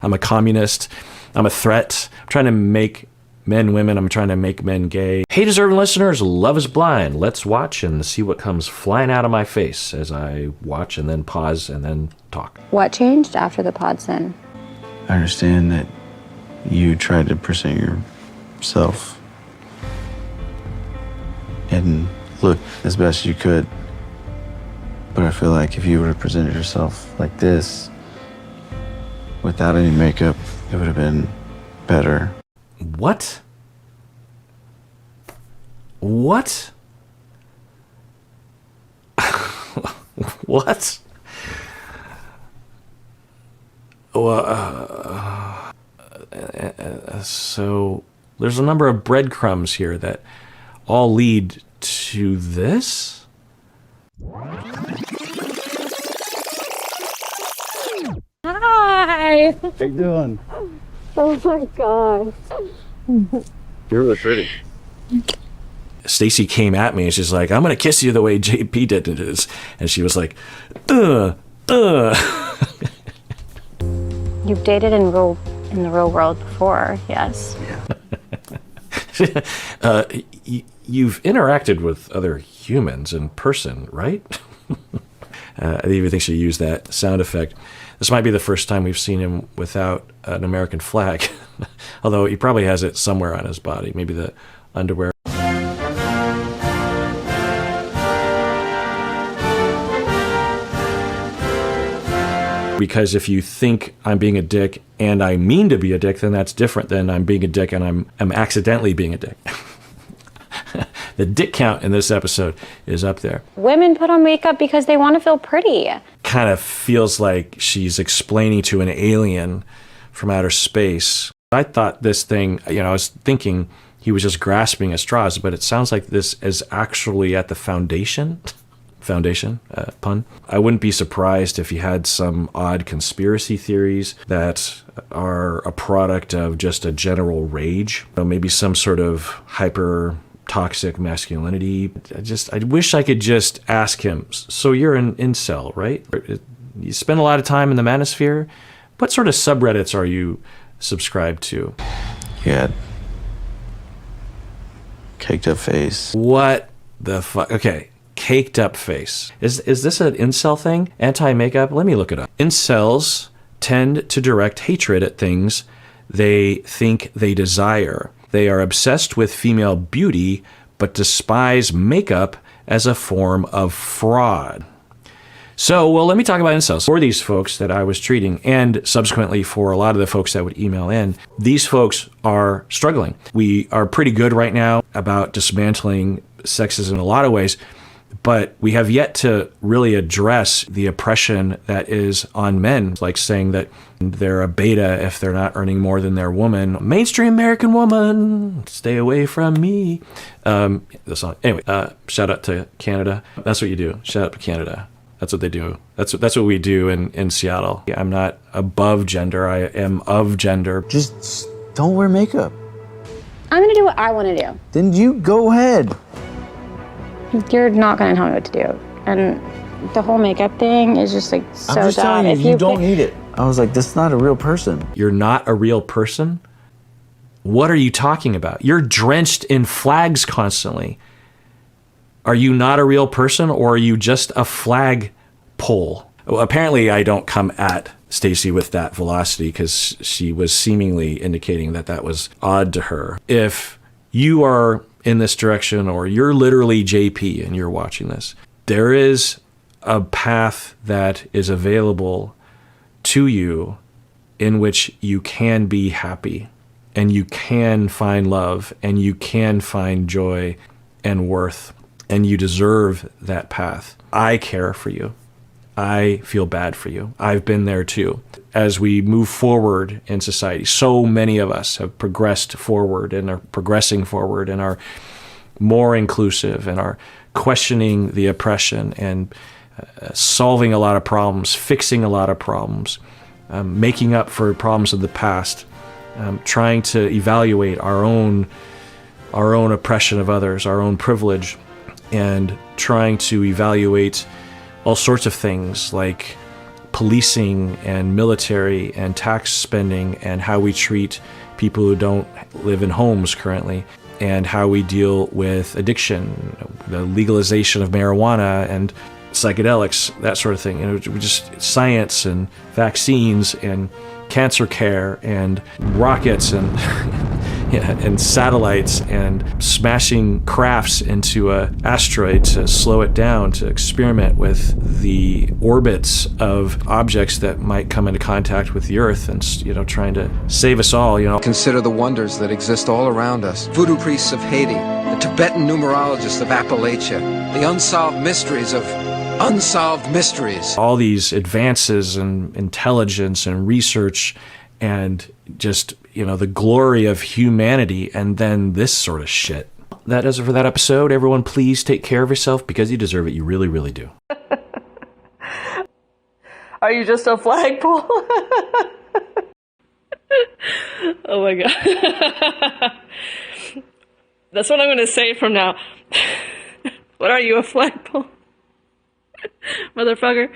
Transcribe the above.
I'm a communist. I'm a threat. I'm trying to make men women. I'm trying to make men gay. Hey, deserving listeners, Love is Blind. Let's watch and see what comes flying out of my face as I watch and then pause and then talk. What changed after the pod sin? I understand that you tried to present yourself and look as best you could. But I feel like if you would have presented yourself like this, without any makeup, it would have been better. What? What? What? So there's a number of breadcrumbs here that all lead to this? Hi! How you doing? Oh my god. You're really pretty. Stacy came at me and she's like, I'm gonna kiss you the way JP did it. And she was like, You've dated in the real world before, yes? Yeah. You've interacted with other humans in person, right? I even think she used that sound effect. This might be the first time we've seen him without an American flag, although he probably has it somewhere on his body, maybe the underwear. Because if you think I'm being a dick and I mean to be a dick, then that's different than I'm being a dick and I'm accidentally being a dick. The dick count in this episode is up there. Women put on makeup because they want to feel pretty. Kind of feels like she's explaining to an alien from outer space. I thought this thing, I was thinking he was just grasping at straws, but it sounds like this is actually at the foundation, pun. I wouldn't be surprised if he had some odd conspiracy theories that are a product of just a general rage. Maybe some sort of hyper toxic masculinity. I wish I could just ask him, so you're an incel, right? You spend a lot of time in the manosphere. What sort of subreddits are you subscribed to? Yeah. Caked up face. What the fuck? Okay, caked up face. Is this an incel thing? Anti-makeup? Let me look it up. Incels tend to direct hatred at things they think they desire. They are obsessed with female beauty, but despise makeup as a form of fraud. So, well, let me talk about incels. For these folks that I was treating, and subsequently for a lot of the folks that would email in, these folks are struggling. We are pretty good right now about dismantling sexism in a lot of ways, but we have yet to really address the oppression that is on men, like saying that they're a beta if they're not earning more than their woman. Mainstream American woman, stay away from me. The song. Anyway, shout out to Canada. That's what you do. Shout out to Canada. That's what they do. That's what we do in Seattle. I'm not above gender. I am of gender. Just don't wear makeup. I'm gonna do what I want to do. Then you go ahead. You're not gonna tell me what to do. And the whole makeup thing is just like so I'm just dumb. telling you, you don't need it. I was like, this is not a real person. You're not a real person? What are you talking about? You're drenched in flags constantly. Are you not a real person, or are you just a flag pole? Well, apparently I don't come at Stacy with that velocity because she was seemingly indicating that that was odd to her. If you are in this direction, or you're literally JP and you're watching this, there is a path that is available to you in which you can be happy and you can find love and you can find joy and worth, and you deserve that path. I care for you. I feel bad for you. I've been there too. As we move forward in society, so many of us have progressed forward and are progressing forward and are more inclusive and are questioning the oppression and solving a lot of problems, fixing a lot of problems, making up for problems of the past, trying to evaluate our own oppression of others, our own privilege, and trying to evaluate all sorts of things like policing and military and tax spending and how we treat people who don't live in homes currently, and how we deal with addiction, the legalization of marijuana and psychedelics, that sort of thing. We just science and vaccines and cancer care and rockets and and satellites and smashing crafts into an asteroid to slow it down, to experiment with the orbits of objects that might come into contact with the Earth, and trying to save us all. Consider the wonders that exist all around us. Voodoo priests of Haiti, the Tibetan numerologists of Appalachia, the unsolved mysteries of unsolved mysteries. All these advances in intelligence and research and just, the glory of humanity, and then this sort of shit. That does it for that episode. Everyone, please take care of yourself because you deserve it. You really, really do. Are you just a flagpole? Oh my God. That's what I'm going to say from now. What are you, a flagpole? Motherfucker.